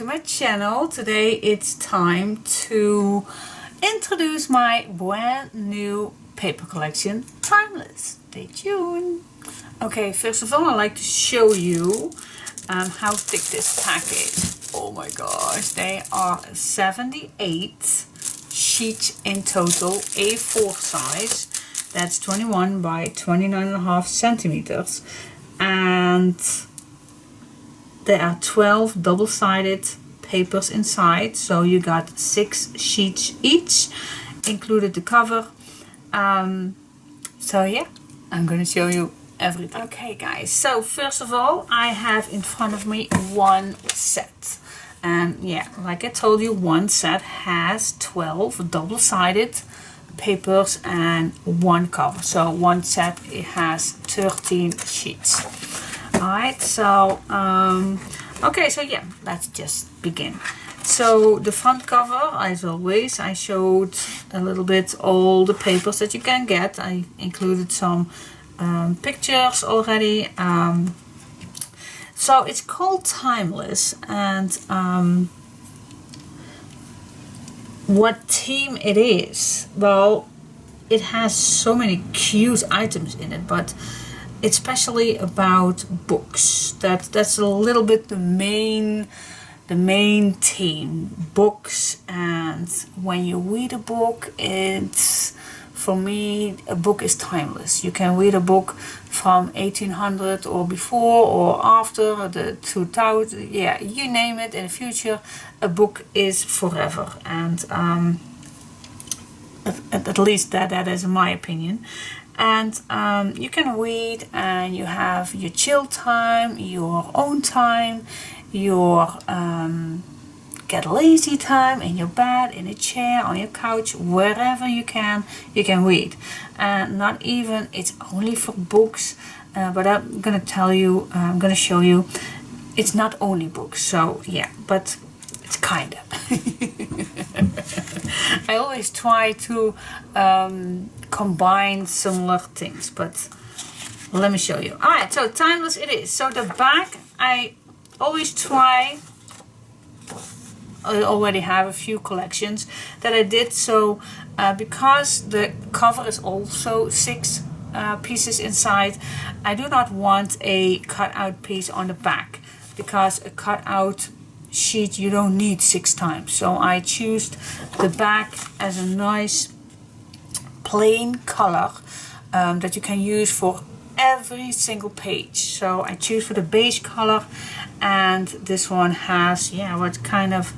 to my channel. Today it's time to introduce my brand new paper collection, Timeless. Stay tuned. Okay, first of all I'd like to show you how thick this pack is. Oh my gosh, they are 78 sheets in total, A4 size. That's 21 by 29.5 centimeters. And there are 12 double-sided papers inside, so you got 6 sheets each, included the cover. So yeah, I'm gonna show you everything. Okay guys, so first of all I have in front of me one set, and yeah, like I told you, one set has 12 double-sided papers and one cover, so one set it has 13 sheets. Alright, so okay, so yeah, let's just begin. So the front cover, as always, I showed a little bit all the papers that you can get. I included some pictures already. So it's called Timeless, and what theme it is? Well, it has so many cute items in it, but it's especially about books. That's a little bit the main theme, books. And when you read a book, it's, for me, a book is timeless. You can read a book from 1800 or before or after the 2000, yeah, you name it. In the future, a book is forever, and at least that is my opinion. And you can read, and you have your chill time, your own time, your get lazy time in your bed, in a chair, on your couch, wherever you can read. And not even, it's only for books, but I'm gonna tell you, I'm gonna show you, it's not only books. So yeah, but it's kinda. I always try to combine similar things, but let me show you. Alright, so Timeless it is. So the back, I always try, I already have a few collections that I did, so because the cover is also 6 pieces inside, I do not want a cutout piece on the back, because a cutout sheet you don't need 6 times. So I choose the back as a nice plain color that you can use for every single page. So I choose for the beige color, and this one has, yeah, what kind of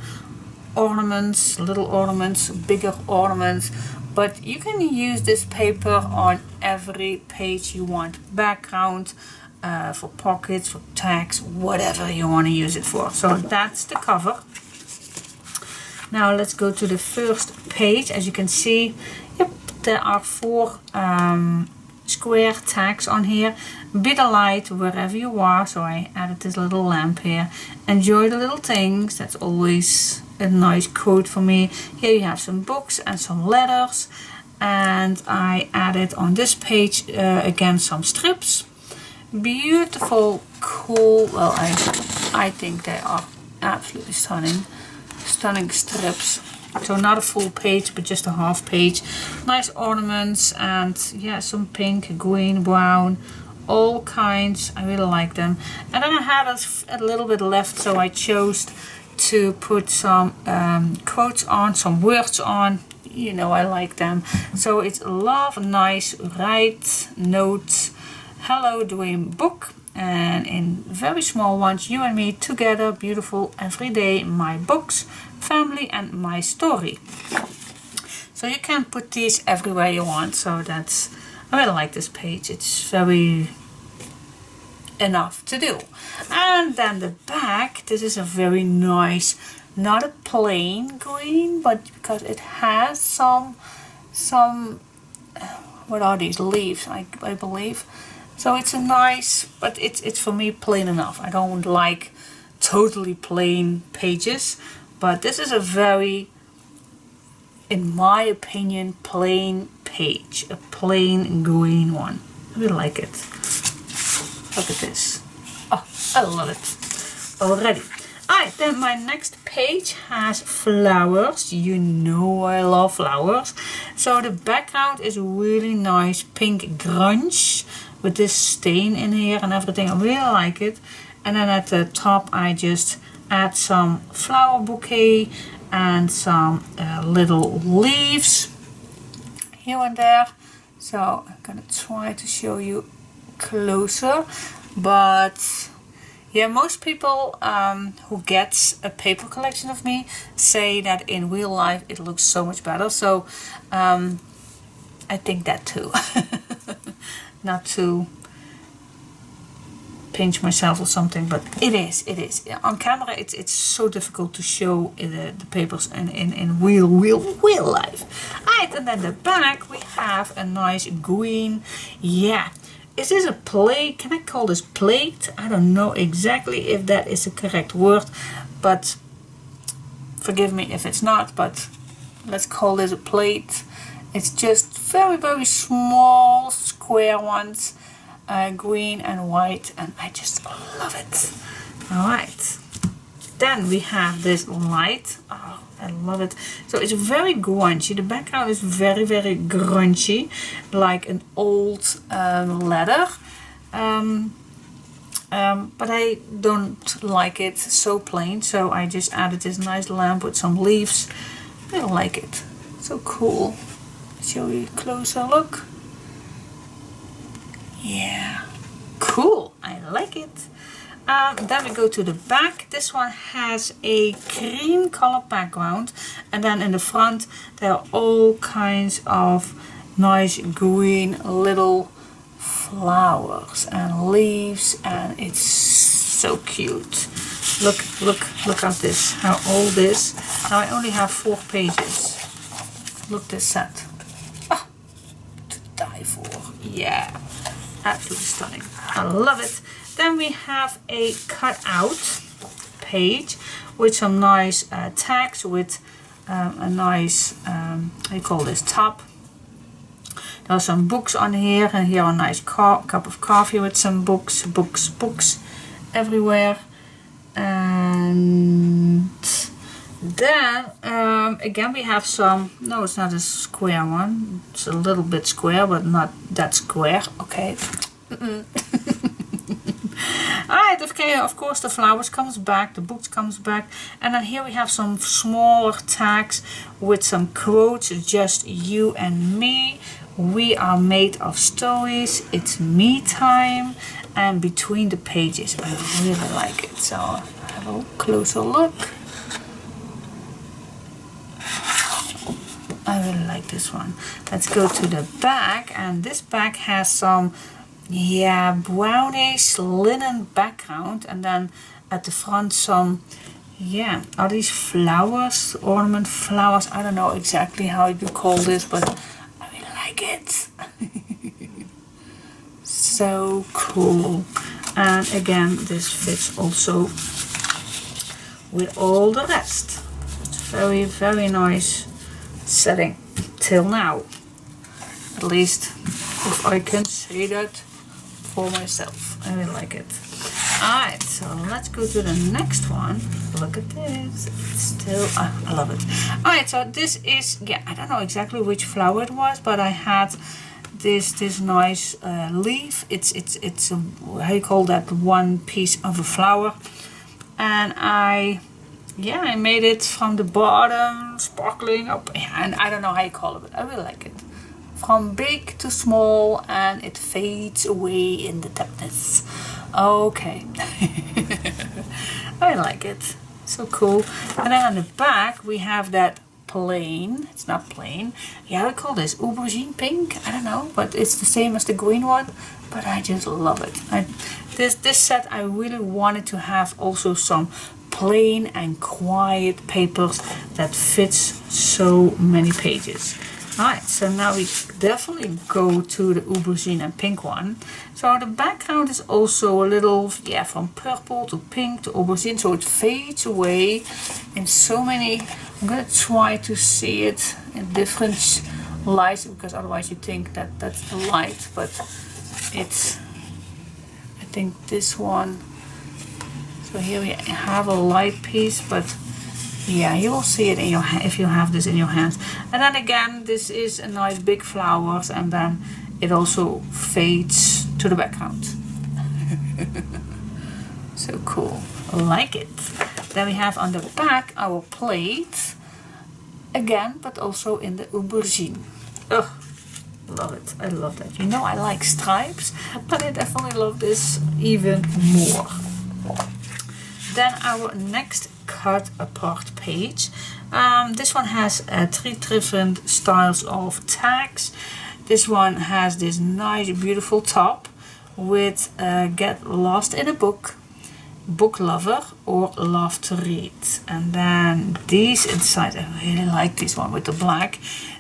ornaments, little ornaments, bigger ornaments, but you can use this paper on every page you want. Background, for pockets, for tags, whatever you want to use it for. So that's the cover. Now let's go to the first page. As you can see, yep, there are 4 square tags on here. Be the light wherever you are, so I added this little lamp here. Enjoy the little things, that's always a nice quote for me. Here you have some books and some letters, and I added on this page again some strips. Beautiful, cool, well I think they are absolutely stunning strips. So not a full page, but just a half page. Nice ornaments, and yeah, some pink, green, brown, all kinds. I really like them. And then I had a little bit left, so I chose to put some quotes on, some words on. You know, I like them. So it's love, nice, write, notes, hello dream book, and in very small ones, you and me together, beautiful every day, my books, family, and my story. So you can put these everywhere you want. So that's, I really like this page. It's very enough to do. And then the back, this is a very nice, not a plain green, but because it has some what are these, leaves, I believe. So it's a nice, but it's for me plain enough. I don't like totally plain pages, but this is a very, in my opinion, plain page, a plain green one. I really like it. Look at this. Oh, I love it already. Alright, then my next page has flowers. You know I love flowers. So the background is really nice pink grunge with this stain in here and everything. I really like it. And then at the top I just add some flower bouquet and some little leaves here and there. So I'm gonna try to show you closer, but yeah, most people who get a paper collection of me say that in real life it looks so much better. So I think that too. Not to pinch myself or something, but it is. On camera it's so difficult to show the papers in real life. Alright, and then the back we have a nice green. Yeah, is this a plate? Can I call this plate? I don't know exactly if that is the correct word, but forgive me if it's not, but let's call this a plate. It's just very small square ones, green and white, and I just love it. Alright, then we have this light. Oh, I love it. So it's very grungy. The background is very grungy, like an old leather. But I don't like it so plain, so I just added this nice lamp with some leaves. I like it. So cool. Show you a closer look. Yeah, cool. I like it. Then we go to the back. This one has a cream color background, and then in the front there are all kinds of nice green little flowers and leaves, and it's so cute. Look at this, how old this. Now I only have 4 pages. Look this set. Oh, to die for. Yeah, absolutely stunning. I love it. Then we have a cutout page with some nice tags with a nice, how you call this, top. There are some books on here, and here a nice cup of coffee with some books everywhere. And then again we have some, no, it's not a square one, it's a little bit square but not that square. Okay. Alright, okay, of course the flowers comes back, the books comes back, and then here we have some smaller tags with some quotes. Just you and me, we are made of stories, it's me time, and between the pages. I really like it, so have a closer look. I really like this one. Let's go to the back, and this back has some, yeah, brownish linen background, and then at the front some, yeah, are these flowers, ornament flowers? I don't know exactly how you call this, but I really like it. So cool. And again, this fits also with all the rest. It's very nice setting till now, at least if I can say that for myself. I really like it. Alright, so let's go to the next one. Look at this. It's still, I love it. Alright, so this is, yeah, I don't know exactly which flower it was, but I had this nice leaf. It's a, how you call that, one piece of a flower, and I made it from the bottom, sparkling up, and I don't know how you call it, but I really like it. From big to small, and it fades away in the darkness. Okay. I like it. So cool. And then on the back we have that plain, it's not plain, yeah, I call this aubergine pink, I don't know, but it's the same as the green one, but I just love it. This set I really wanted to have also some plain and quiet papers that fits so many pages. Alright, so now we definitely go to the aubergine and pink one. So the background is also a little, yeah, from purple to pink to aubergine, so it fades away in so many. I'm gonna try to see it in different lights, because otherwise you think that that's the light, but it's, I think this one is So here we have a light piece, but yeah, you will see it in your if you have this in your hands. And then again, this is a nice big flowers, and then it also fades to the background. So cool, I like it. Then we have on the back our plate again, but also in the aubergine. Ugh, love it. I love that. You know I like stripes, but I definitely love this even more. Then our next cut apart page. This one has 3 different styles of tags. This one has this nice beautiful top with get lost in a book, book lover, or love to read. And then these inside, I really like this one with the black.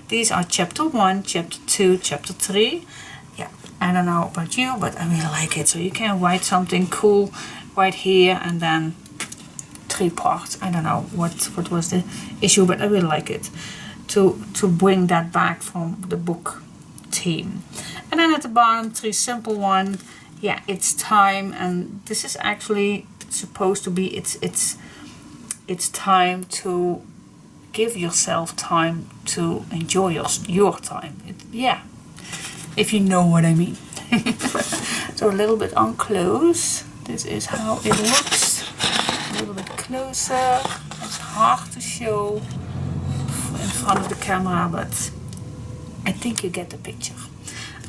These are chapter 1, chapter 2, chapter 3. Yeah, I don't know about you, but I really like it. So you can write something cool right here, and then 3 parts. I don't know what was the issue, but I really like it to bring that back from the book theme. And then at the bottom, 3 simple one. Yeah, it's time, and this is actually supposed to be it's time to give yourself time to enjoy your time. Yeah, if you know what I mean. So a little bit on close. This is how it looks. A little bit closer. It's hard to show in front of the camera, but I think you get the picture.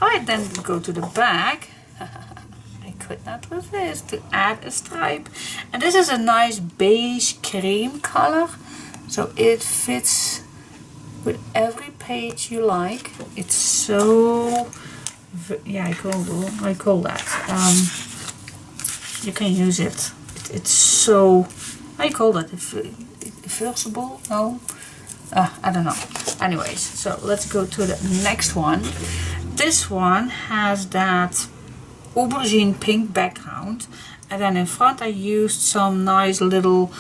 Alright, then we go to the back. I could not resist to add a stripe. And this is a nice beige cream color. So it fits with every page you like. It's so, yeah, I call that. You can use it. It's so, I call that reversible? No? I don't know. Anyways, so let's go to the next one. This one has that aubergine pink background, and then in front I used some nice little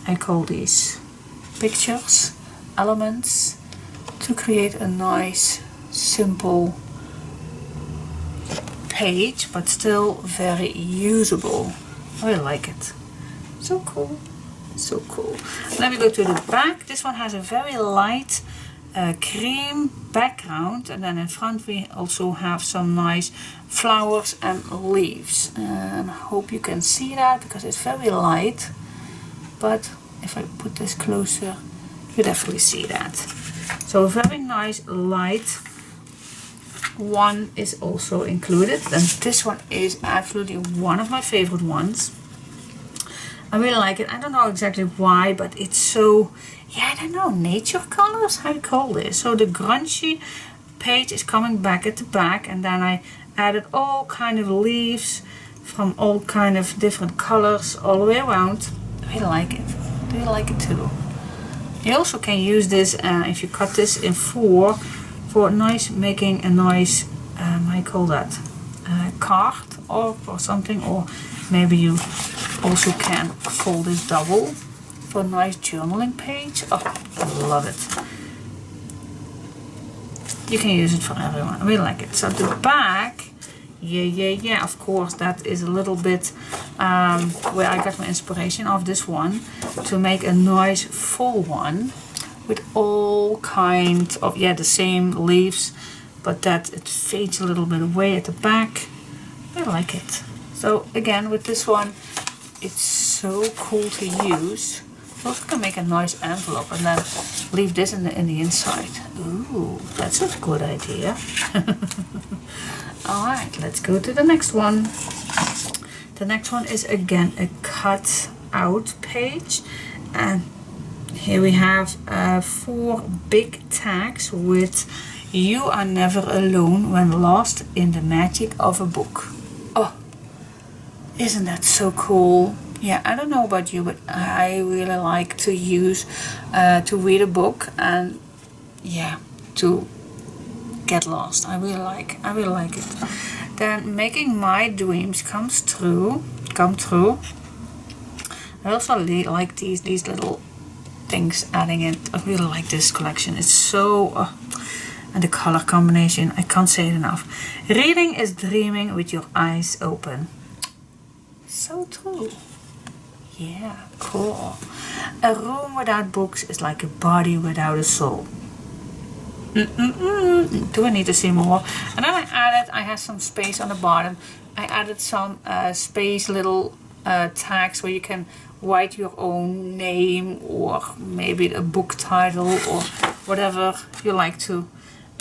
I call these pictures, elements, to create a nice simple page, but still very usable. I really like it. So cool, so cool. Then we go to the back. This one has a very light cream background, and then in front we also have some nice flowers and leaves, and I hope you can see that because it's very light, but if I put this closer you definitely see that. So a very nice light one is also included, and this one is absolutely one of my favorite ones. I really like it. I don't know exactly why, but it's so, yeah, I don't know, nature colors, how you call this. So the grungy page is coming back at the back, and then I added all kind of leaves from all kind of different colors all the way around. I really like it. Do you like it too? You also can use this if you cut this in 4 for nice, making a nice, how you call that, card or something, or maybe you also can fold it double for a nice journaling page. Oh, I love it. You can use it for everyone. I really like it. So the back, yeah, of course, that is a little bit where I got my inspiration of this one, to make a nice full one with all kinds of, yeah, the same leaves, but that it fades a little bit away at the back. I like it. So again, with this one, it's so cool to use. You also can make a nice envelope and then leave this in the inside. Ooh, that's a good idea. Alright, let's go to the next one. The next one is again a cut out page, and here we have 4 big tags with "You are never alone when lost in the magic of a book." Oh, isn't that so cool? Yeah, I don't know about you, but I really like to use to read a book and yeah, to get lost. I really like it. Then making my dreams come true. I also like these little things adding it. I really like this collection. It's so and the color combination, I can't say it enough. Reading is dreaming with your eyes open. So true. Yeah, cool. A room without books is like a body without a soul. Do I need to see more? And then I had some space on the bottom. I added some space little tags where you can write your own name or maybe a book title or whatever you like to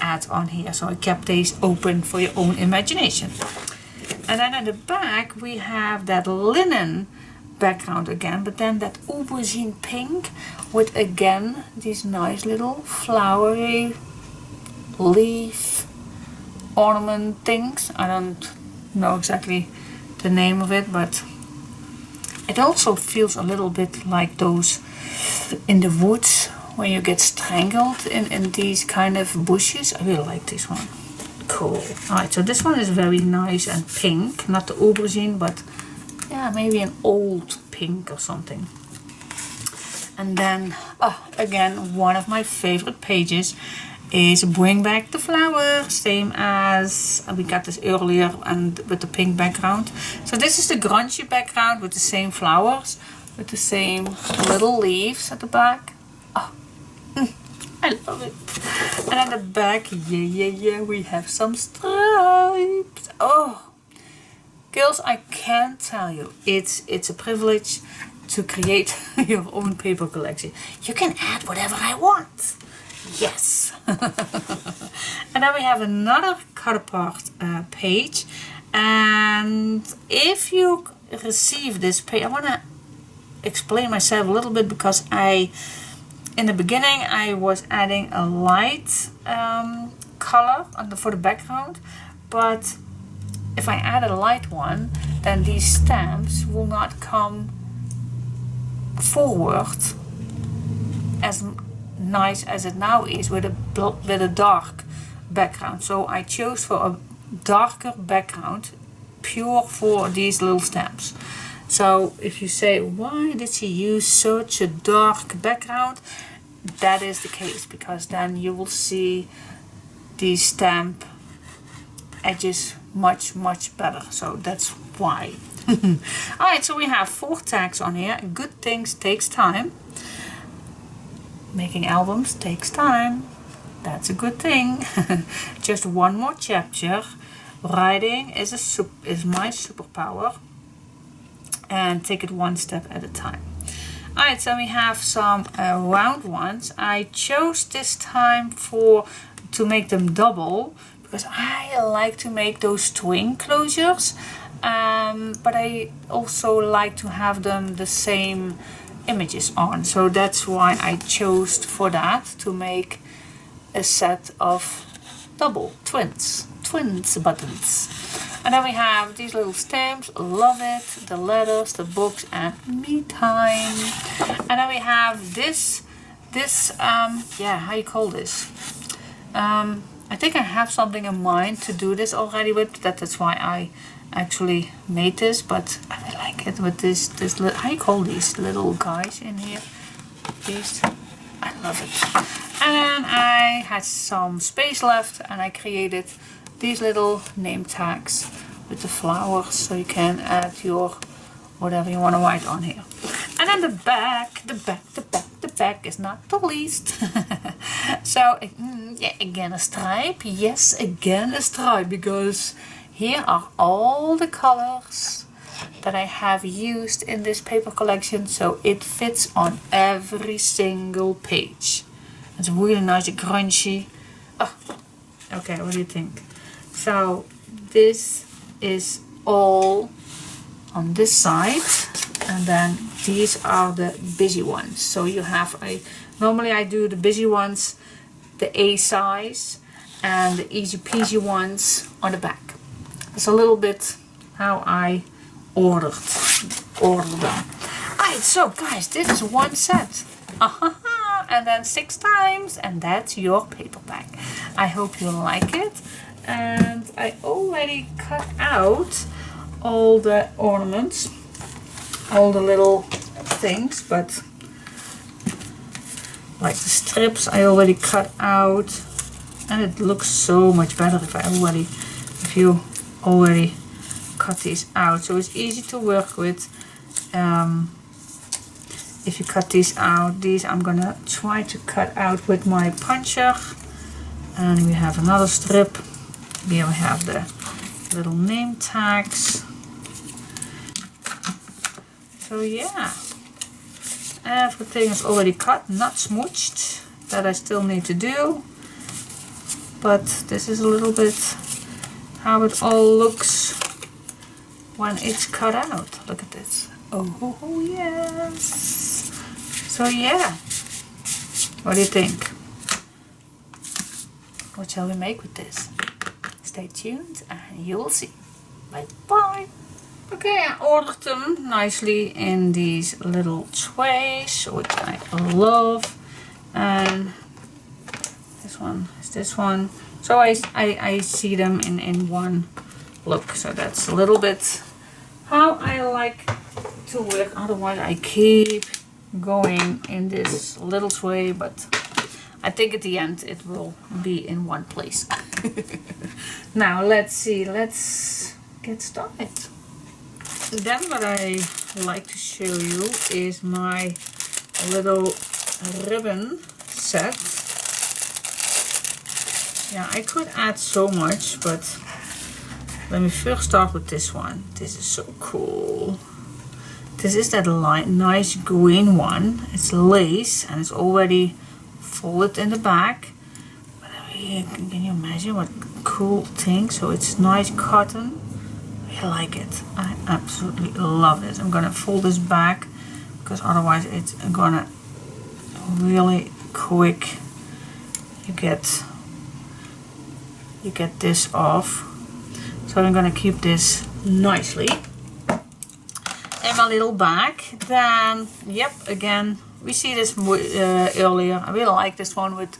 add on here. So I kept these open for your own imagination. And then at the back we have that linen background again, but then that aubergine pink with again these nice little flowery leaf ornament things. I don't know exactly the name of it, but it also feels a little bit like those in the woods when you get strangled in these kind of bushes. I really like this one. Cool. Alright, so this one is very nice and pink, not the aubergine, but yeah, maybe an old pink or something. And then again, one of my favorite pages is Bring Back the Flower, same as we got this earlier and with the pink background. So this is the grungy background with the same flowers, with the same little leaves at the back. Oh, I love it. And at the back, yeah, we have some stripes. Oh, girls, I can't tell you, it's a privilege to create your own paper collection. You can add whatever I want. Yes. And then we have another cut apart page, and if you receive this page, I want to explain myself a little bit, because in the beginning I was adding a light color for the background, but if I add a light one, then these stamps will not come forward as nice as it now is with a dark background. So I chose for a darker background pure for these little stamps. So if you say, why did she use such a dark background? That is the case, because then you will see these stamp edges much better. So that's why. Alright, so we have 4 tags on here. Good things takes time. Making albums takes time. That's a good thing. Just one more chapter. Writing is my superpower. And take it one step at a time. Alright, so we have some round ones. I chose this time to make them double, because I like to make those twin closures. But I also like to have them the same images on, so that's why I chose for that to make a set of double twins buttons. And then we have these little stamps, love it, the letters, the books, and me time. And then we have this yeah, how you call this? I think I have something in mind to do this already with. That's why I actually made this, but I really like it with this how you call these little guys in here? These, I love it. And then I had some space left, and I created these little name tags with the flowers, so you can add your whatever you want to write on here. And then the back is not the least. So yeah, again a stripe. Yes, again a stripe, because here are all the colors that I have used in this paper collection, so it fits on every single page. It's really nice, grungy. Oh, okay, what do you think? So this is all on this side, and then these are the busy ones. So you have normally I do the busy ones, the A size, and the easy peasy ones on the back. It's a little bit how I ordered them. Alright, so guys, this is one set. And then 6 times, and that's your paper bag. I hope you like it. And I already cut out all the ornaments, all the little things, but like the strips I already cut out, and it looks so much better if you already cut these out, so it's easy to work with. If you cut these out, these I'm gonna try to cut out with my puncher. And we have another strip. Here we have the little name tags. So yeah, everything is already cut, not smooched. That I still need to do. But this is a little bit how it all looks when it's cut out. Look at this. Oh yes. So yeah, what do you think? What shall we make with this? Stay tuned and you will see. Bye bye. Okay, I ordered them nicely in these little trays, which I love. And this one is this one. So I see them in one look. So that's a little bit how I like to work. Otherwise I keep going in this little tray, but I think at the end it will be in one place. Now let's see, let's get started. Then what I like to show you is my little ribbon set. Yeah, I could add so much, but let me first start with this one. This is so cool. This is that nice green one. It's lace and it's already folded in the back. But can you imagine what cool thing? So it's nice cotton. I like it. I absolutely love this. I'm gonna fold this back because otherwise it's gonna really quick. You get this off. So I'm gonna keep this nicely in my little bag. Then, yep, again, we see this earlier. I really like this one with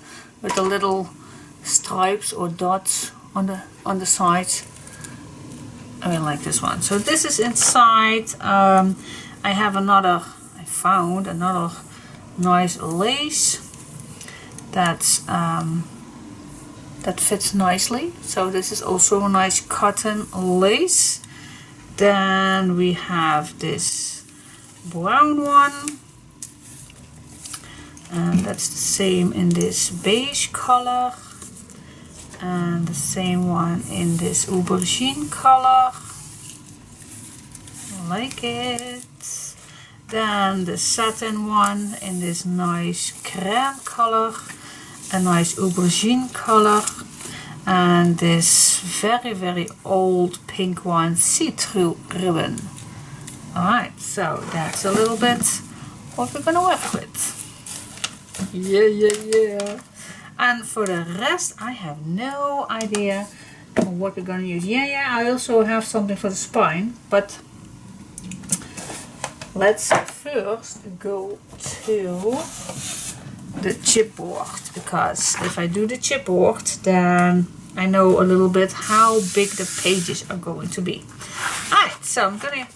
the little stripes or dots on the sides. I really like this one. So this is inside. I found another nice lace that's that fits nicely. So this is also a nice cotton lace. Then we have this brown one, and that's the same in this beige color, and the same one in this aubergine color. I like it. Then the satin one in this nice creme color, a nice aubergine color, and this very old pink one, see-through ribbon. Alright, so that's a little bit what we're gonna work with. Yeah. And for the rest, I have no idea what we're gonna use. Yeah, I also have something for the spine, but let's first go to the chipboard, because if I do the chipboard, then I know a little bit how big the pages are going to be. Alright, so I'm gonna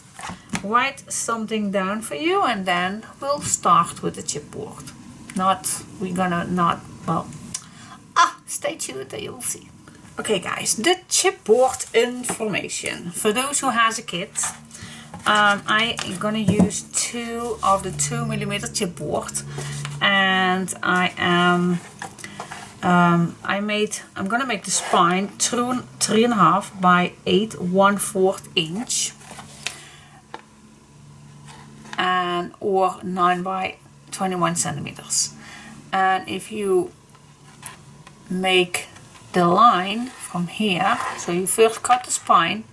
write something down for you, and then we'll start with the chipboard. Stay tuned and you'll see. Okay guys, the chipboard information. For those who has a kit, I'm gonna use 2 of the 2mm chipboard, and I'm gonna make the spine 3.5 by 8 1/4 inch, and or 9 by 21 centimeters. And if you make the line from here, so you first cut the spine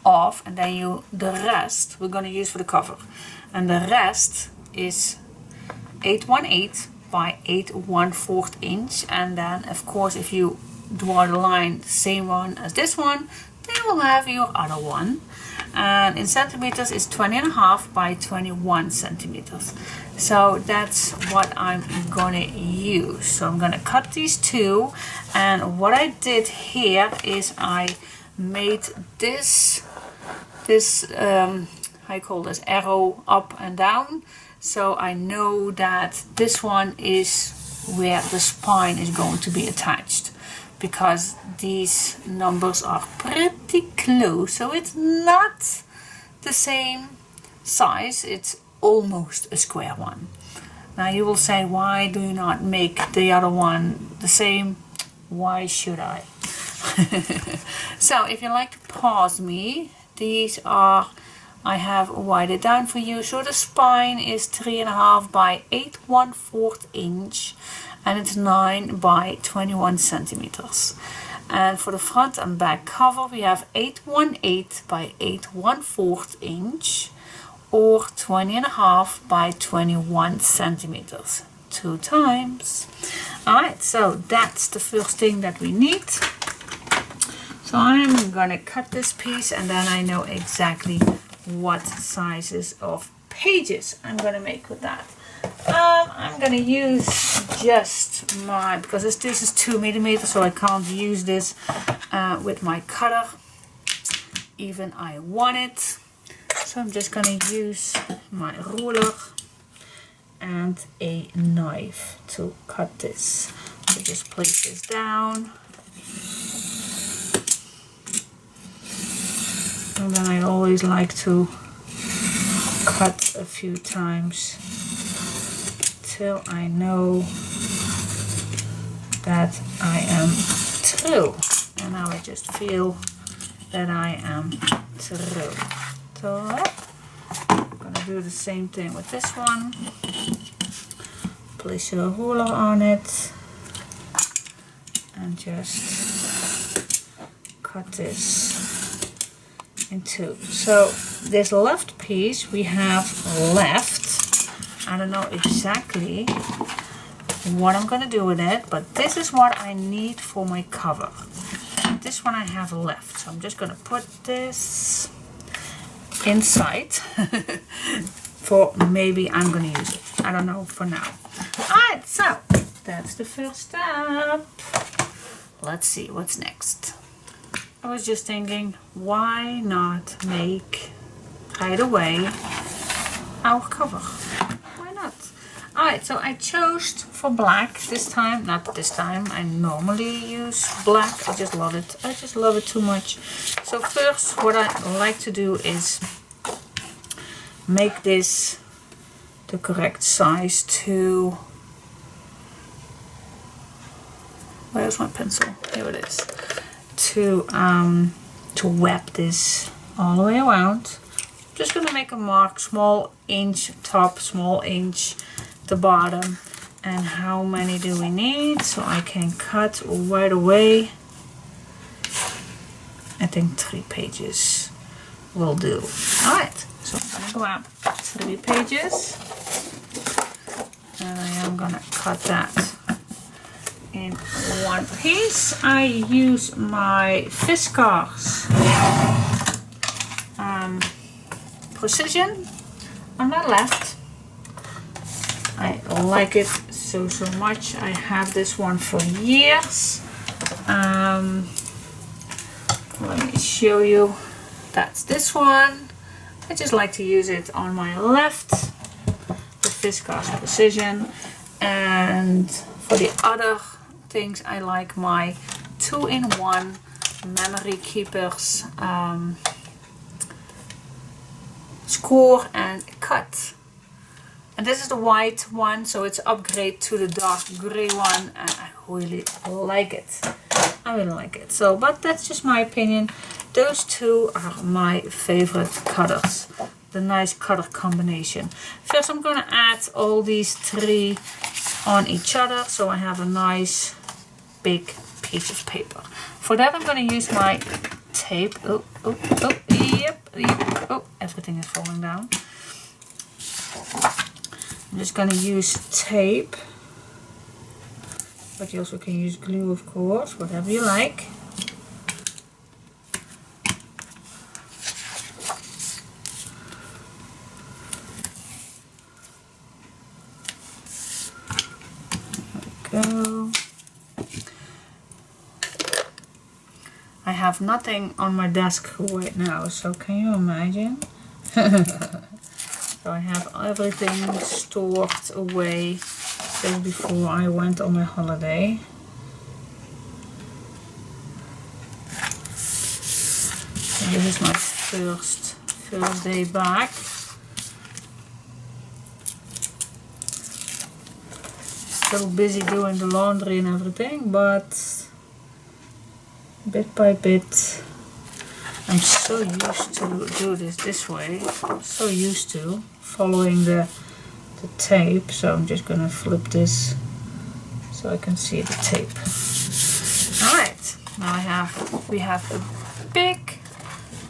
off, and then the rest we're going to use for the cover, and the rest is 8/1/8 by 8 1/4 inch. And then of course if you draw the line the same one as this one, then you will have your other one. And in centimeters is 20.5 by 21 centimeters. So that's what I'm gonna use. So I'm gonna cut these two, and what I did here is I made this how you call this, arrow up and down, so I know that this one is where the spine is going to be attached, because these numbers are pretty pretty close, so it's not the same size, it's almost a square one. Now you will say, why do you not make the other one the same? Why should I? So if you like to pause me, these are, I have whited down for you. So the spine is 3.5 by 8¼ inch and it's 9 by 21 centimeters. And for the front and back cover we have 818 by 8¼ inch or 20.5 by 21 centimeters. 2 times. Alright, so that's the first thing that we need. So I'm gonna cut this piece and then I know exactly what sizes of pages I'm gonna make with that. I'm gonna use just my, because this is 2 millimeters, so I can't use this with my cutter, even I want it. So I'm just gonna use my ruler and a knife to cut this. So just place this down. And then I always like to cut a few times till I know that I am through. And now I just feel that I am through. So I'm gonna do the same thing with this one. Place your ruler on it and just cut this in 2. So this left piece we have left. I don't know exactly what I'm gonna do with it, but this is what I need for my cover. This one I have left, so I'm just gonna put this inside. For maybe I'm gonna use it. I don't know for now. Alright, so that's the first step. Let's see what's next. I was just thinking, why not make right away our cover? Why not? Alright, so I chose for black this time. Not this time, I normally use black. I just love it. I just love it too much. So first what I like to do is make this the correct size to, where's my pencil? Here it is. To wrap this all the way around. Just gonna make a mark, small inch top, small inch the bottom. And how many do we need? So I can cut right away. I think 3 pages will do. Alright, so I'm gonna grab 3 pages. And I am gonna cut that in 1 piece. I use my Fiskars Prosicion on my left. I like it so much. I have this one for years. Let me show you. That's this one. I just like to use it on my left, the Fiskars Prosicion, and for the other things I like my 2-in-1 memory keepers, score and cut. And this is the white one, so it's upgrade to the dark gray one, and I really like it. I really like it. So, but that's just my opinion. Those 2 are my favorite cutters. The nice cutter combination. First I'm gonna add all these 3 on each other, so I have a nice big piece of paper. For that I'm gonna use my tape. Yep. Oh, everything is falling down. I'm just gonna use tape, but you also can use glue, of course, whatever you like. There we go. I have nothing on my desk right now, so can you imagine? So I have everything stored away just before I went on my holiday. This is my first day back. Still busy doing the laundry and everything, but bit by bit I'm so used to do this way. I'm so used to following the tape, so I'm just gonna flip this so I can see the tape. Alright, now we have a big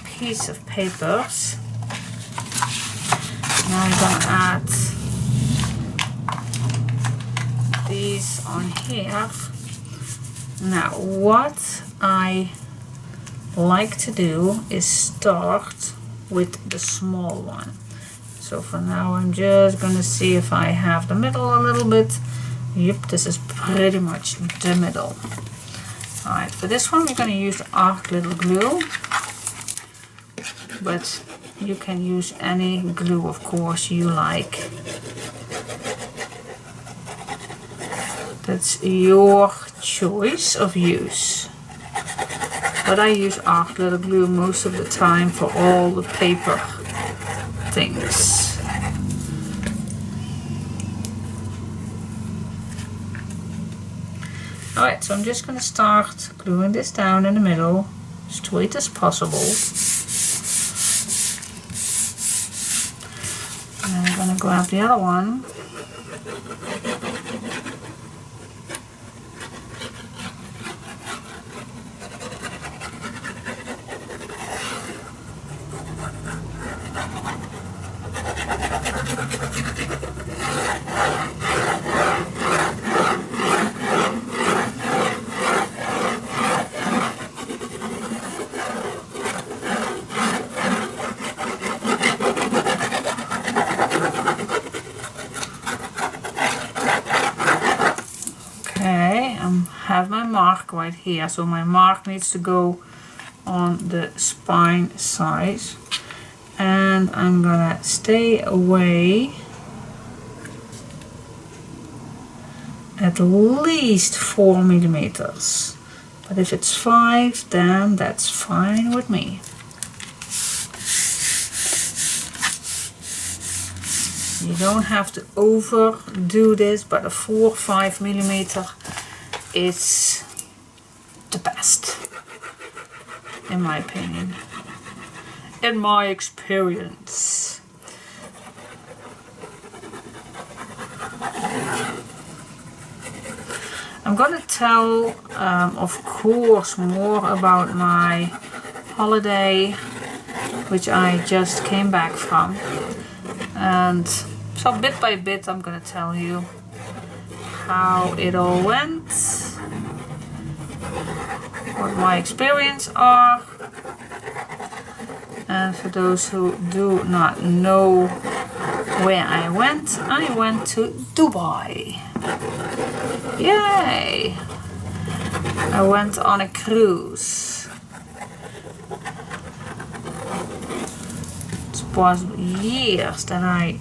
piece of papers. Now I'm gonna add these on here. Now what I like to do is start with the small one. So for now I'm just gonna see if I have the middle a little bit. Yep, this is pretty much the middle. Alright, for this one we're gonna use art little glue, but you can use any glue of course you like. That's your choice of use. But I use art little glue most of the time for all the paper things. Alright, so I'm just going to start gluing this down in the middle, straight as possible. And I'm going to grab the other one. Have my mark right here, so my mark needs to go on the spine side, and I'm gonna stay away at least 4 millimeters, but if it's 5 then that's fine with me. You don't have to overdo this, but a 4 or 5 millimeter is the best, in my opinion, in my experience. I'm gonna tell, of course, more about my holiday, which I just came back from, and so bit by bit I'm gonna tell you how it all went, what my experience are, and for those who do not know where I went to Dubai. Yay! I went on a cruise. It was years that I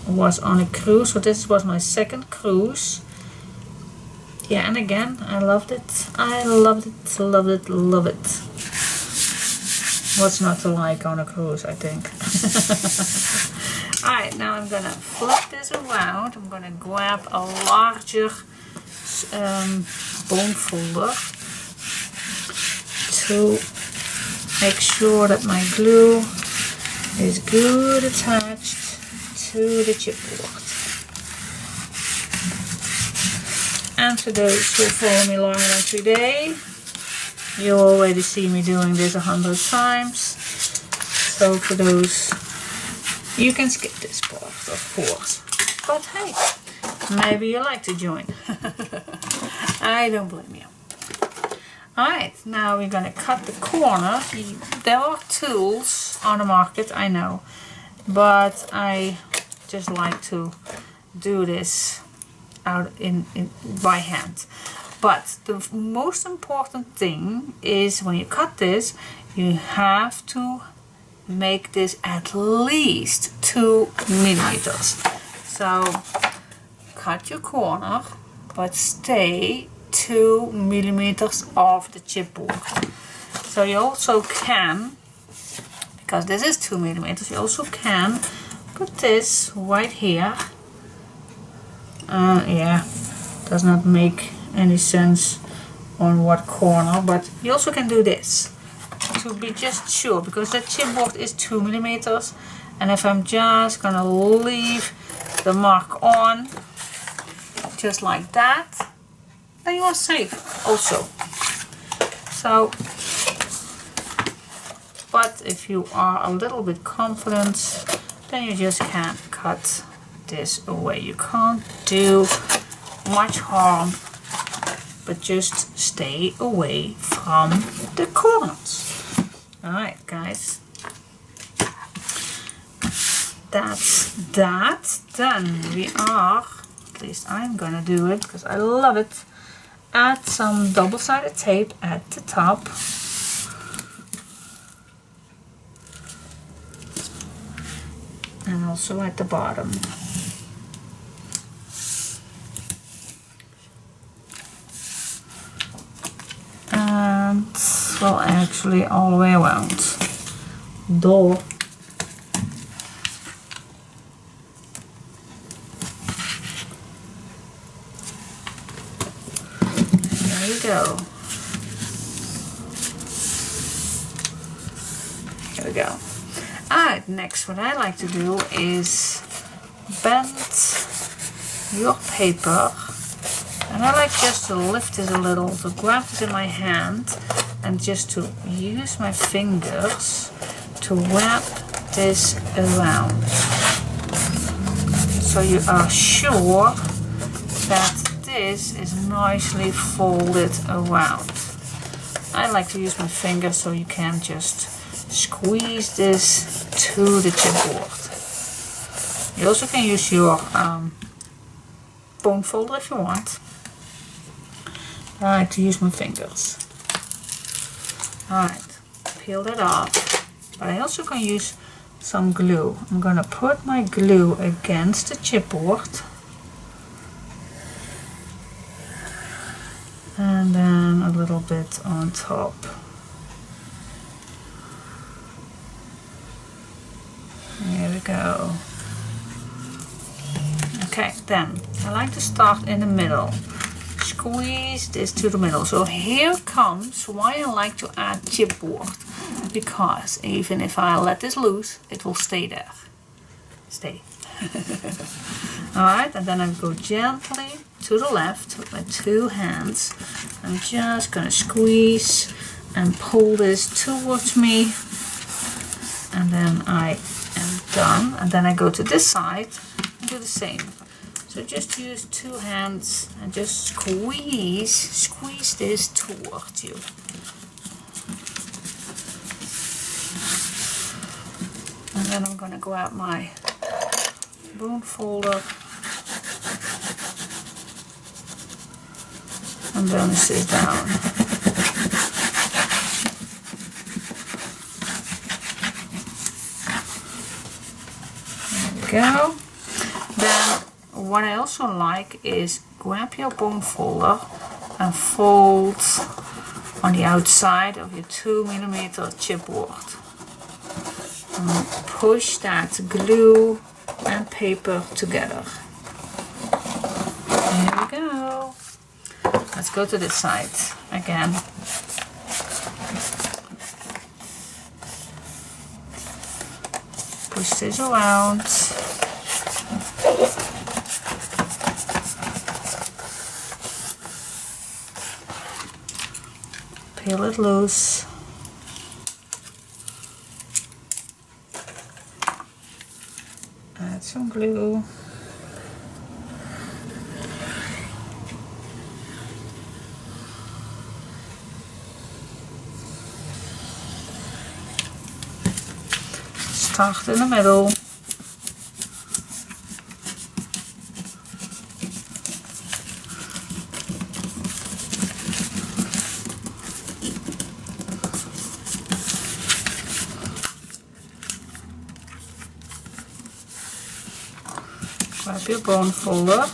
was on a cruise, so this was my second cruise. Yeah, and again, I loved it. I loved it, loved it, love it. What's not to like on a cruise, I think. Alright, now I'm gonna flip this around. I'm gonna grab a larger bone folder to make sure that my glue is good attached to the chipboard. And for those who follow me longer than today, you already see me doing this 100 times. So for those, you can skip this part, of course. But hey, maybe you like to join. I don't blame you. Alright, now we're gonna cut the corner. There are tools on the market, I know, but I just like to do this out in by hand. But the most important thing is when you cut this, you have to make this at least 2 millimeters. So cut your corner, but stay 2 millimeters off the chipboard. So you also can because this is 2 millimeters. You also can put this right here. Yeah, does not make any sense on what corner, but you also can do this to be just sure, because the chipboard is 2 millimeters, and if I'm just gonna leave the mark on just like that, then you are safe also. So, but if you are a little bit confident, then you just can cut this away. You can't do much harm, but just stay away from the corners. Alright guys, that's that. Then we are, at least I'm gonna do it because I love it, add some double-sided tape at the top. And also at the bottom. And well, actually all the way around. Door. There you go. Here we go. Alright, next what I like to do is bend your paper, and I like just to lift it a little, to grab it in my hand and just to use my fingers to wrap this around, so you are sure that this is nicely folded around. I like to use my fingers so you can just squeeze this to the chipboard. You also can use your bone folder if you want. I like to use my fingers. Alright, peel that off. But I also can use some glue. I'm gonna put my glue against the chipboard. And then a little bit on top. There we go. Okay, then I like to start in the middle. Squeeze this to the middle. So here comes why I like to add chipboard. Because even if I let this loose, it will stay there. Stay. Alright, and then I go gently to the left with my two hands. I'm just gonna squeeze and pull this towards me. And then I am done. And then I go to this side and do the same. So just use two hands and just squeeze this towards you. And then I'm gonna grab my bone folder and then sit down. There we go. Then what I also like is grab your bone folder and fold on the outside of your 2 millimeter chipboard. And push that glue and paper together. There we go. Let's go to this side again. Push this around. Peel it loose. Add some glue. Start in the middle. Grab your bone folder.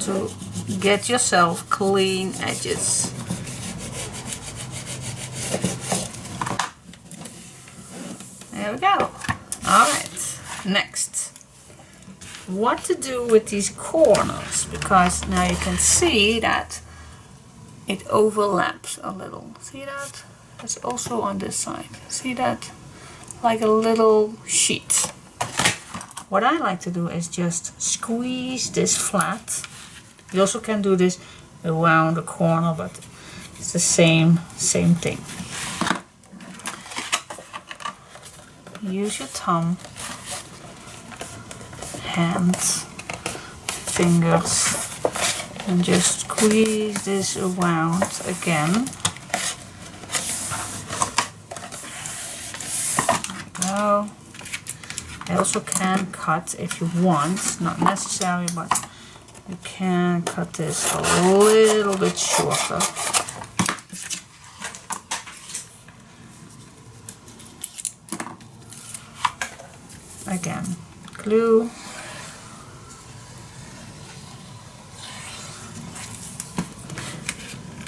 to get yourself clean edges. There we go. Alright, next. What to do with these corners, because now you can see that it overlaps a little. See that? It's also on this side. See that? Like a little sheet. What I like to do is just squeeze this flat. You also can do this around the corner, but it's the same thing. Use your thumb, hands, fingers, and just squeeze this around again. There we go. I also can cut if you want, not necessary, but you can cut this a little bit shorter. Again, glue.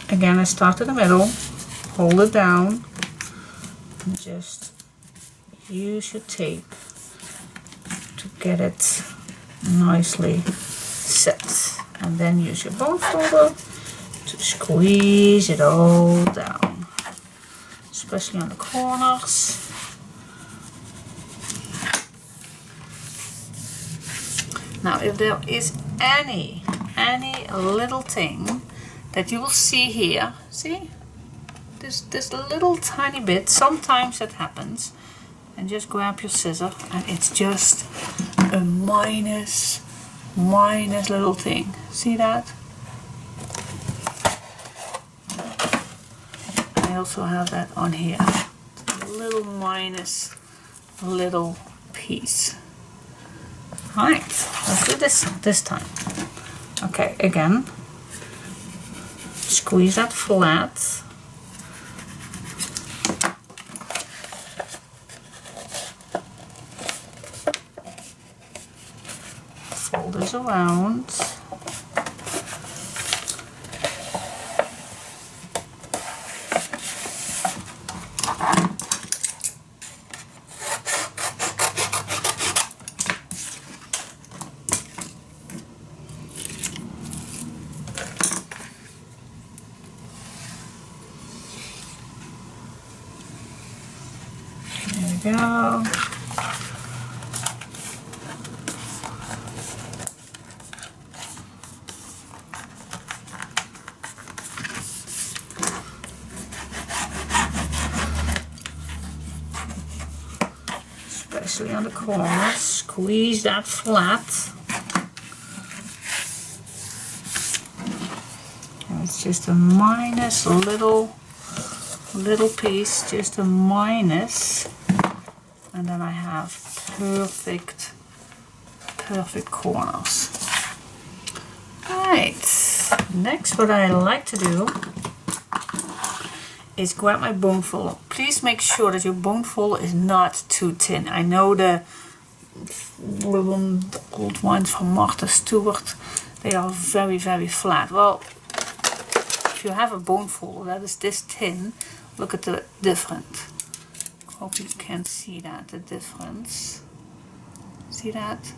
Again, I start in the middle, hold it down, and just use your tape to get it nicely set. And then use your bone folder to squeeze it all down, especially on the corners. Now, if there is any little thing that you will see here, see? This little tiny bit, sometimes it happens, and just grab your scissor and it's just a minus little thing. See that? I also have that on here. A little minus little piece. Right, let's do this time. Okay, again, squeeze that flat. Fold this around. There we go. Especially on the corners, squeeze that flat. And it's just a minus little piece, just a minus. And then I have perfect corners. Right, next what I like to do is grab my bone folder. Please make sure that your bone folder is not too thin. I know the old ones from Martha Stewart, they are very flat. Well, if you have a bone folder that is this thin, look at the difference. Hope you can see that, the difference. See that?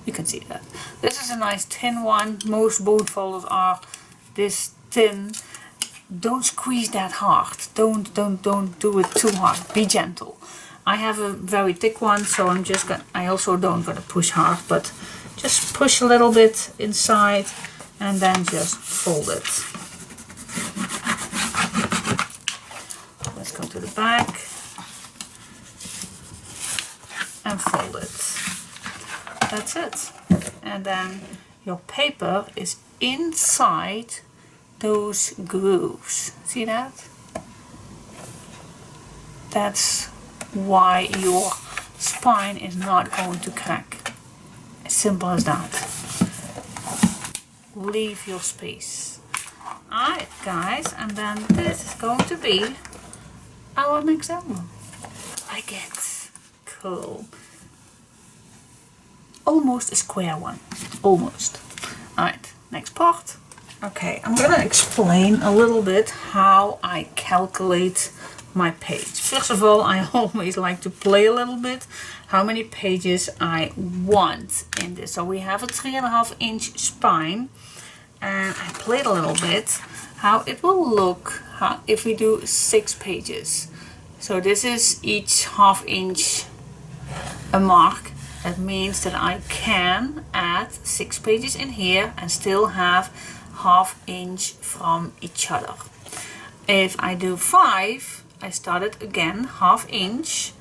You can see that. This is a nice thin one. Most bone folders are this thin. Don't squeeze that hard. Don't do it too hard. Be gentle. I have a very thick one, so I also don't gonna push hard, but just push a little bit inside and then just fold it. Let's go to the back. And fold it. That's it. And then your paper is inside those grooves. See that? That's why your spine is not going to crack. As simple as that. Leave your space. Alright guys, and then this is going to be our next album. Like it. Cool. Almost a square one. Almost. Alright. next part. Okay, I'm gonna explain a little bit how I calculate my page. First of all, I always like to play a little bit how many pages I want in this. So we have a 3.5 inch spine, and I played a little bit how it will look if we do 6 pages. So this is each 1/2 inch a mark. That means that I can add 6 pages in here and still have 1/2 inch from each other. If I do 5, I start it again 1/2 inch,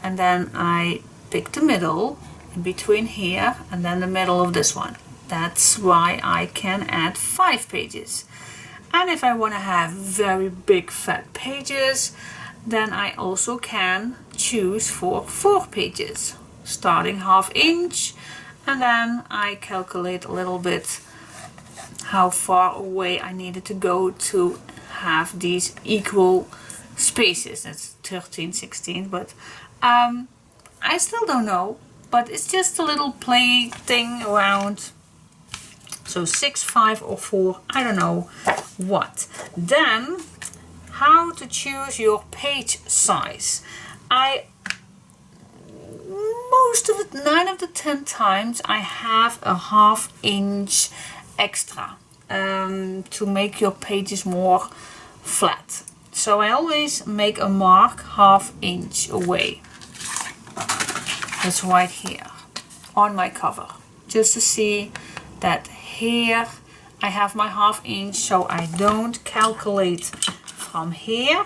and then I pick the middle in between here and then the middle of this one. That's why I can add 5 pages. And if I want to have very big fat pages, then I also can choose for 4 pages, starting 1/2 inch, and then I calculate a little bit how far away I needed to go to have these equal spaces. That's 13, 16, but I still don't know, but it's just a little play thing around. So 6, 5 or 4, I don't know what. Then how to choose your page size. Most of it, 9 of the 10 times, I have a 1/2 inch extra to make your pages more flat. So I always make a mark 1/2 inch away. That's right here on my cover, just to see that here I have my 1/2 inch, so I don't calculate from here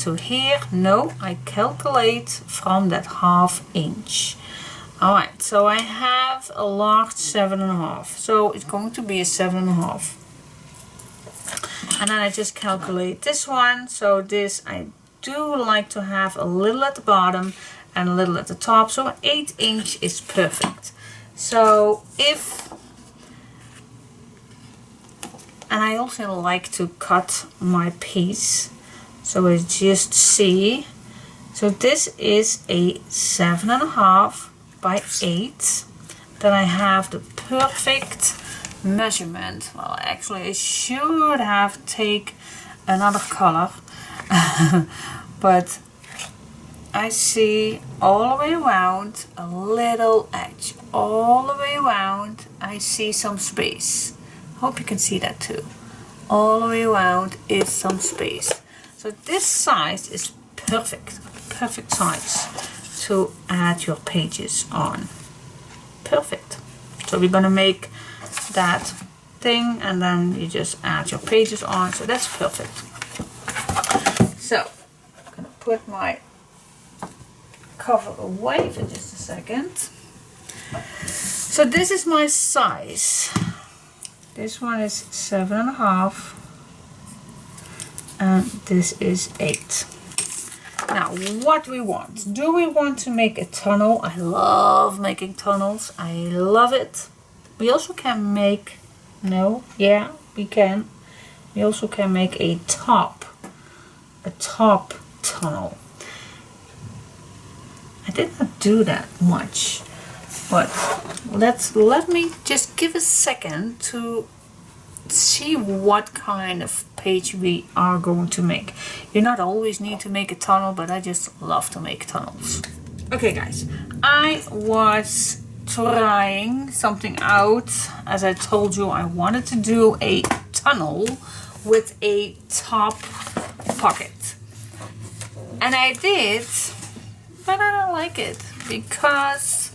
to here. No, I calculate from that 1/2 inch. Alright, so I have a large 7.5, so it's going to be a 7.5. And then I just calculate this one. So this I do like to have a little at the bottom and a little at the top, so 8 inch is perfect. So and I also like to cut my piece, so I just see. So this is a 7.5 by 8. Then I have the perfect measurement. Well, actually I should have take another color, but I see all the way around a little edge. All the way around I see some space. Hope you can see that too. All the way around is some space. So this size is perfect. Perfect size to add your pages on. Perfect. So we're gonna make that thing and then you just add your pages on. So that's perfect. So I'm gonna put my cover away for just a second. So this is my size. This one is 7.5 and this is 8. Now what we want. Do we want to make a tunnel? I love making tunnels. I love it. We also can make, we can. We also can make a top tunnel. I did not do that much, but let me just give a second to see what kind of page we are going to make. You not always need to make a tunnel, but I just love to make tunnels. Okay guys, I was trying something out. As I told you, I wanted to do a tunnel with a top pocket, and I did, but I don't like it because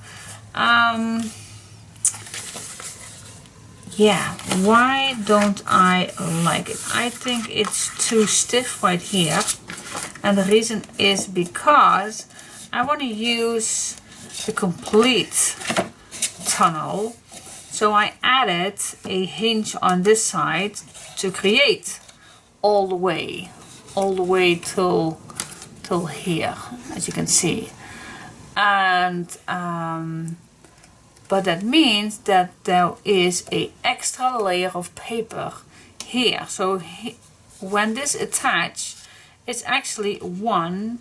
yeah, why don't I like it? I think it's too stiff right here, and the reason is because I want to use the complete tunnel. So I added a hinge on this side to create all the way till here, as you can see. And but that means that there is a extra layer of paper here. So when this attach, it's actually one,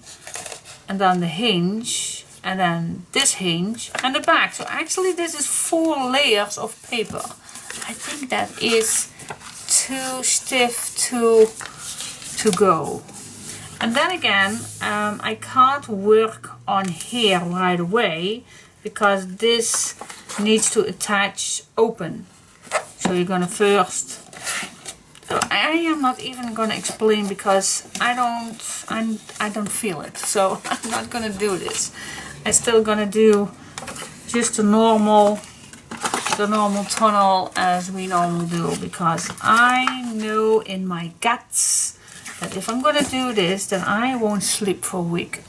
and then the hinge, and then this hinge and the back. So actually this is 4 layers of paper. I think that is too stiff to go. And then again, I can't work on here right away because this needs to attach open. So you're gonna first. So I am not even gonna explain because I don't feel it. So I'm not gonna do this. I'm still gonna do just the normal tunnel as we normally do, because I know in my guts that if I'm gonna do this, then I won't sleep for a week,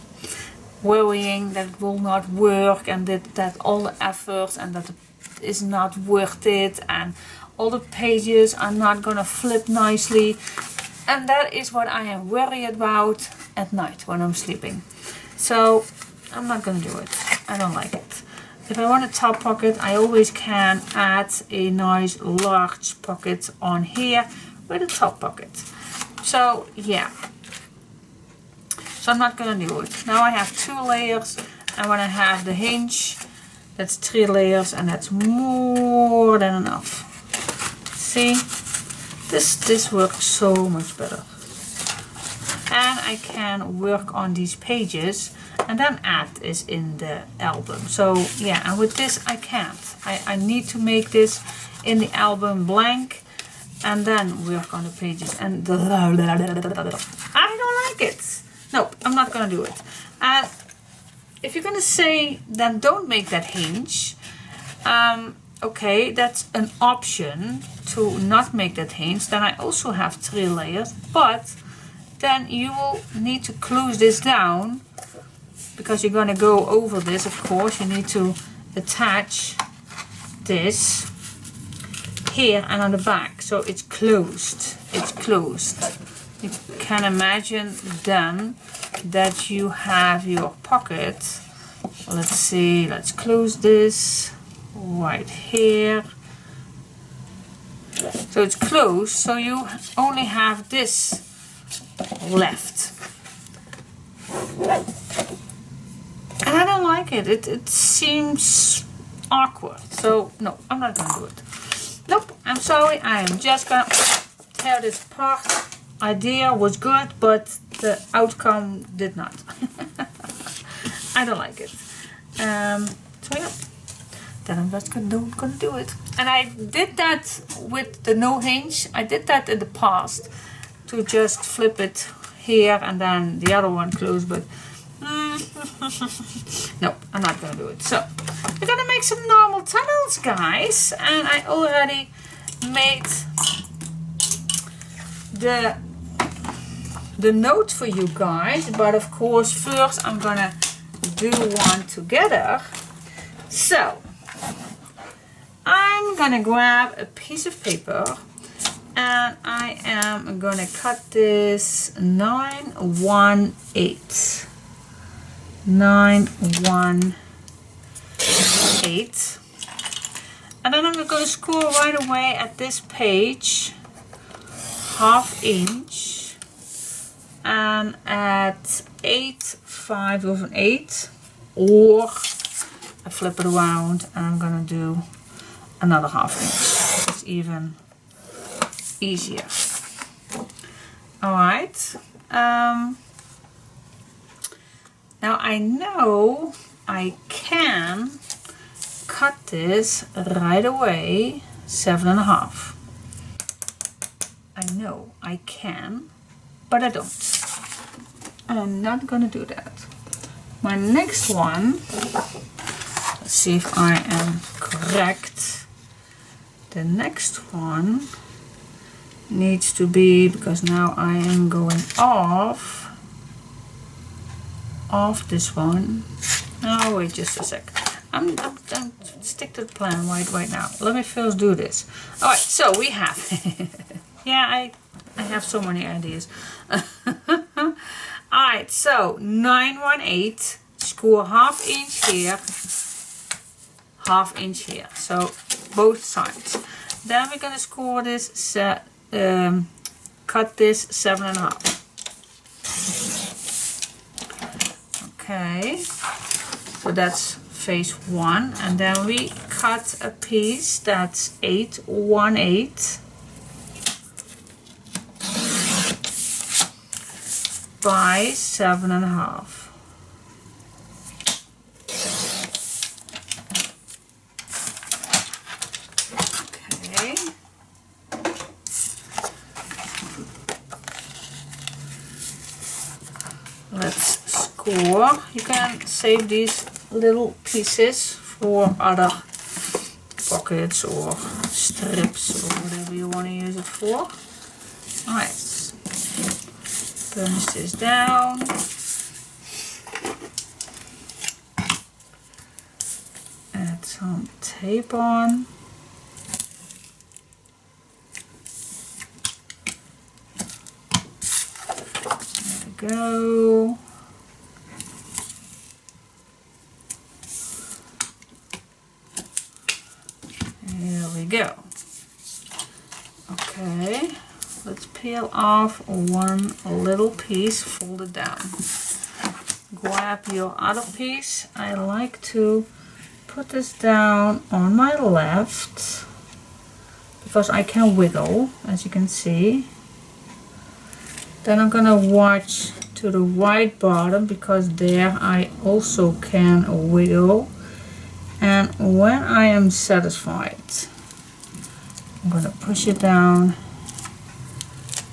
worrying that it will not work and that all the effort and that it is not worth it and all the pages are not gonna flip nicely, and that is what I am worried about at night when I'm sleeping. So I'm not gonna do it. I don't like it. If I want a top pocket, I always can add a nice large pocket on here with a top pocket. So yeah, so I'm not gonna do it. Now I have 2 layers, and when I have the hinge, that's 3 layers, and that's more than enough. See, this works so much better. And I can work on these pages and then add this in the album. So yeah, and with this I can't. I need to make this in the album blank and then work on the pages. And I don't like it. Nope, I'm not gonna do it. And if you're gonna say then don't make that hinge, okay, that's an option to not make that hinge. Then I also have 3 layers, but then you will need to close this down because you're gonna go over this. Of course, you need to attach this here and on the back, so it's closed. It's closed. You can imagine then that you have your pocket. Let's see. Let's close this right here. So it's closed. So you only have this left. And I don't like it. It seems awkward. So no, I'm not gonna do it. Nope, I'm sorry. I am just gonna tear this apart. Idea was good, but the outcome did not. I don't like it. So yeah, then I'm just gonna do it. And I did that with the no hinge. I did that in the past to just flip it here and then the other one close, but no, I'm not gonna do it. So we're gonna make some normal tunnels, guys, and I already made the note for you guys, but of course first I'm gonna do one together. So I'm gonna grab a piece of paper and I am gonna cut this 9-1-8. 9-1-8, and then I'm going to score right away at this page 1/2 inch and at 8/5 of an 8, or I flip it around and I'm going to do another 1/2 inch. It's even easier. Alright. Now I know I can cut this right away 7.5. I know I can, but I don't. I'm not gonna do that. My next one, let's see if I am correct. The next one needs to be, because now I am going off this one. Oh, wait just a sec. I'm stick to the plan right now. Let me first do this. Alright, so we have yeah, I have so many ideas. Alright, so 9-1-8, score 1/2 inch here, 1/2 inch here. So both sides. Then we're gonna score this, cut this 7.5. Okay, so that's face 1, and then we cut a piece that's 8 by 7.5. Okay. Let's score. You can save these little pieces for other pockets or strips or whatever you want to use it for. Alright. Punch this down. Add some tape on. There we go. There we go. Okay. Let's peel off one little piece, fold it down. Grab your other piece. I like to put this down on my left because I can wiggle, as you can see. Then I'm gonna watch to the right bottom because there I also can wiggle. And when I am satisfied, I'm gonna push it down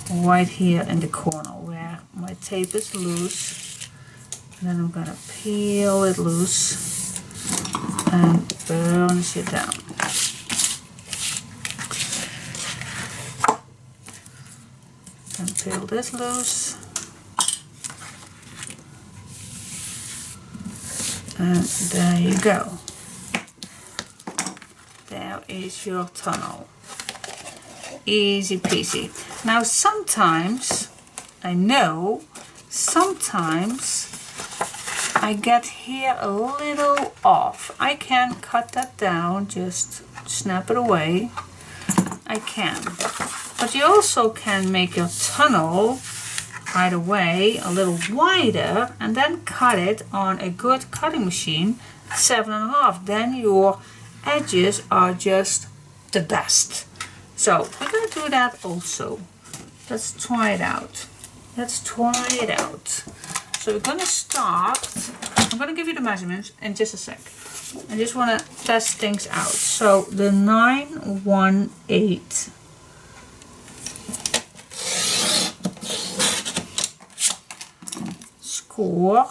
right here in the corner where my tape is loose. And then I'm gonna peel it loose and burnish it down. Then peel this loose. And there you go. There is your tunnel. Easy peasy. Now sometimes, I know, sometimes I get here a little off. I can cut that down, just snap it away. I can. But you also can make your tunnel right away a little wider and then cut it on a good cutting machine, 7.5. Then your edges are just the best. So we're going to do that also. Let's try it out. Let's try it out. So we're going to start. I'm going to give you the measurements in just a sec. I just want to test things out. So the 9/1/8. Score.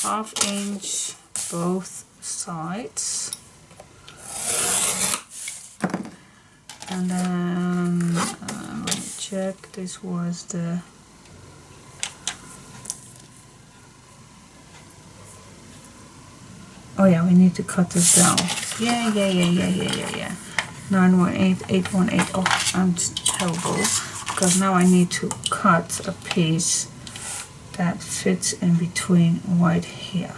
Half inch both sides, and then let me check. This was the oh yeah, we need to cut this down. Yeah. 9/1/8, 8/1/8. Oh, I'm terrible because now I need to cut a piece that fits in between right here.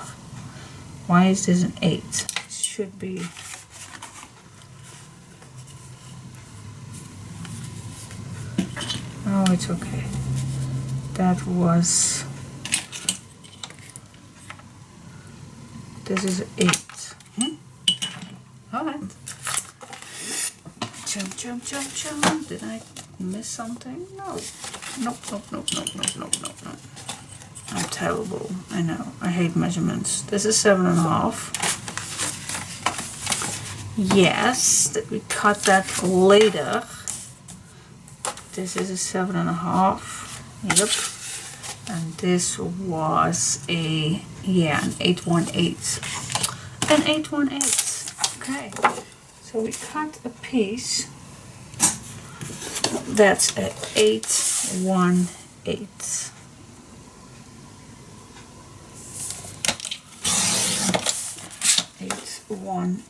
Why is this an 8? It should be. Oh, it's okay. That was. This is 8. Alright. Jump. Did I miss something? No. Nope. I'm terrible. I know. I hate measurements. This is 7.5. Yes, that we cut that later. This is a 7.5. Yep. And this was a an 8/1/8. An 8/1/8. Okay. So we cut a piece that's a 8/1/8. One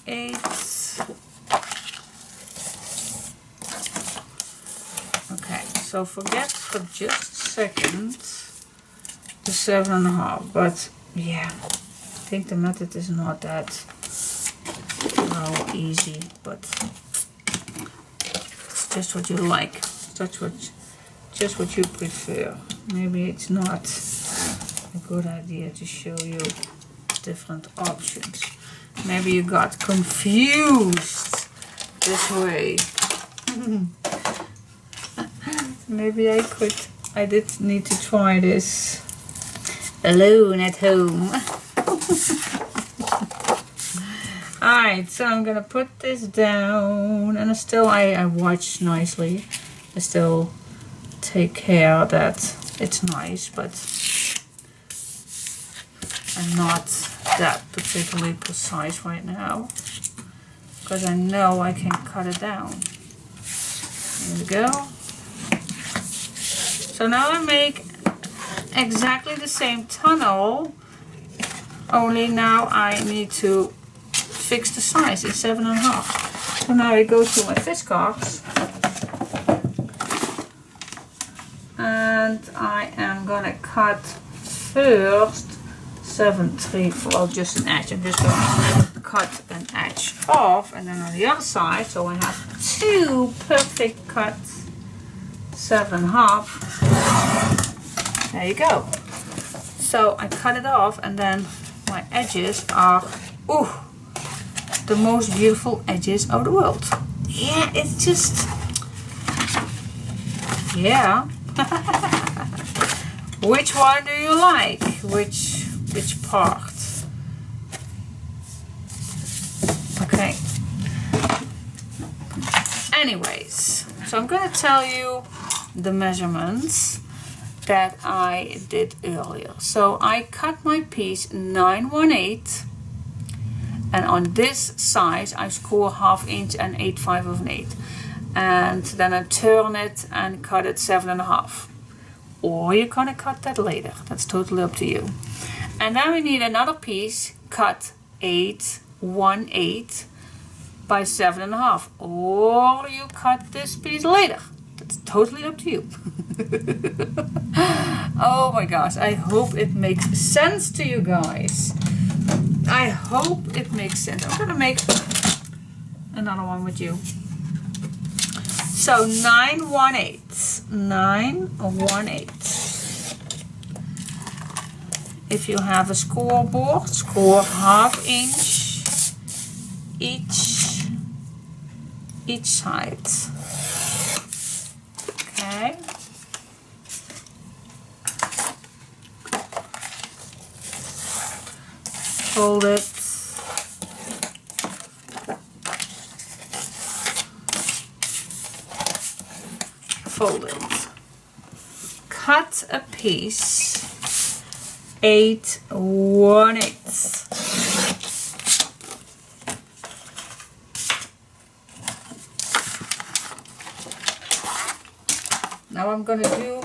eighth. Okay, so forget for just a second the 7.5, but yeah, I think the method is not that well easy, but it's just what you like. Just what you prefer. Maybe it's not a good idea to show you different options. Maybe you got confused this way. Maybe I did need to try this alone at home. Alright, so I'm gonna put this down, and I watch nicely. I still take care that it's nice, but I'm not that particularly precise right now, because I know I can cut it down. Here we go. So now I make exactly the same tunnel, only now I need to fix the size. It's 7.5. So now I go to my fiskars, and I am gonna cut first 7/3, well, just an edge. I'm just going to cut an edge off, and then on the other side, so I have two perfect cuts, 7.5. There you go. So I cut it off, and then my edges are, ooh, the most beautiful edges of the world. Yeah, it's just, yeah. Which one do you like? Which part? Okay. Anyways, so I'm going to tell you the measurements that I did earlier. So I cut my piece 9/1/8, and on this size I score 1/2 inch and 8/5 of an 8, and then I turn it and cut it 7.5. Or you're gonna cut that later. That's totally up to you. And then we need another piece cut 8/1/8 by 7.5. Or you cut this piece later. That's totally up to you. Oh my gosh, I hope it makes sense to you guys. I hope it makes sense. I'm gonna make another one with you. So 9/1/8. 9/1/8. If you have a scoreboard, score 1/2 inch each side. Okay. Fold it. Fold it. Cut a piece 8/1/8. Now I'm going to do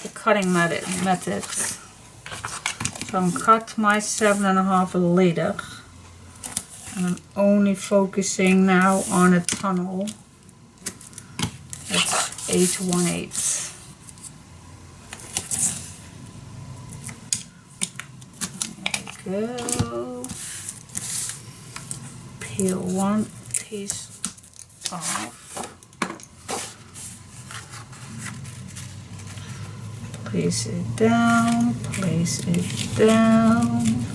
the cutting method. So I'm cut my 7.5 later, and I'm only focusing now on a tunnel. That's 8/1/8. There we go. Peel one piece off. Place it down, place it down.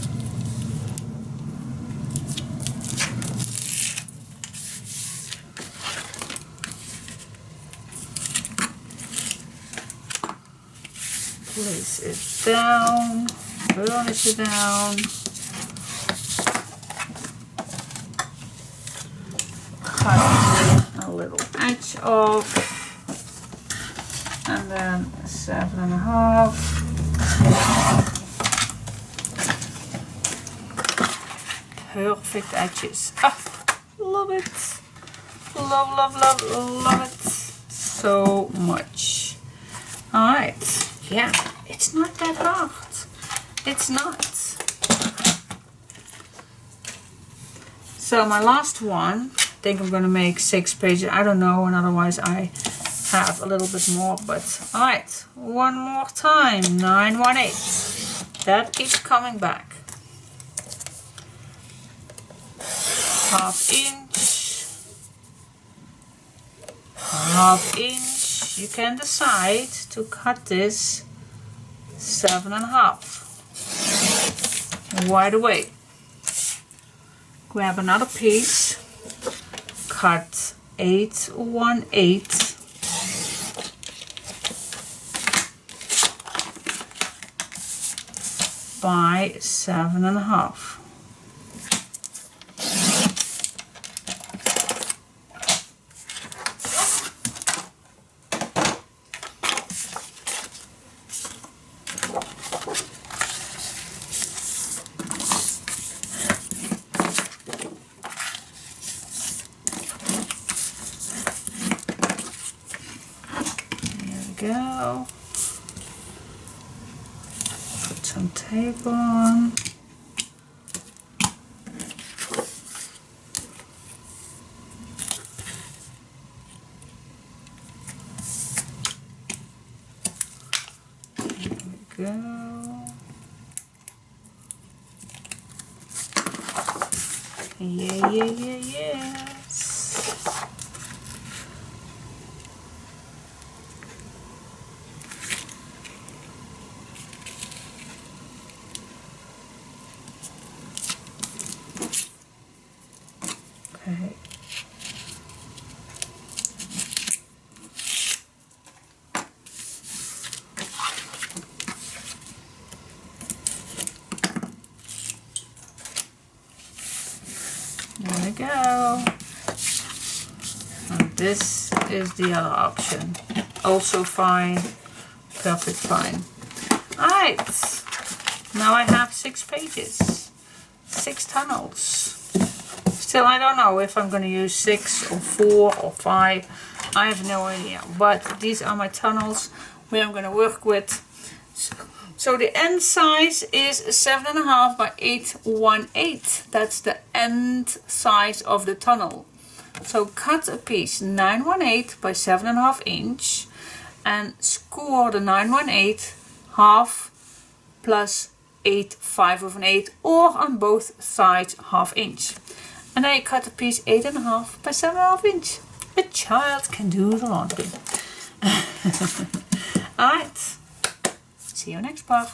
Place it down, burnish it down. Cut a little edge off. And then 7.5. Perfect edges. Ah, love it. Love, love, love, love it so much. Alright. Yeah, it's not that hard. It's not. So my last one, I think I'm going to make 6 pages. I don't know, and otherwise I have a little bit more, but alright, one more time. 9/1/8. That keeps coming back. half inch. You can decide to cut this 7.5 right away. Grab another piece, cut 8/1/8 by 7.5. Go. Put some tape on. There we go. Yes. Okay. There we go. And this is the other option. Also fine, perfect fine. Alright, now I have 6 pages, 6 tunnels. Still, I don't know if I'm going to use 6 or 4 or 5. I have no idea. But these are my tunnels where I'm going to work with. So the end size is 7.5 by 8/1/8. That's the end size of the tunnel. So cut a piece 9/1/8 by 7.5 inch and score the 9/1/8 half plus 8/5 or on both sides half inch. And then you cut a piece 8.5 by 7.5 inch. A child can do the laundry. Alright, see you next part.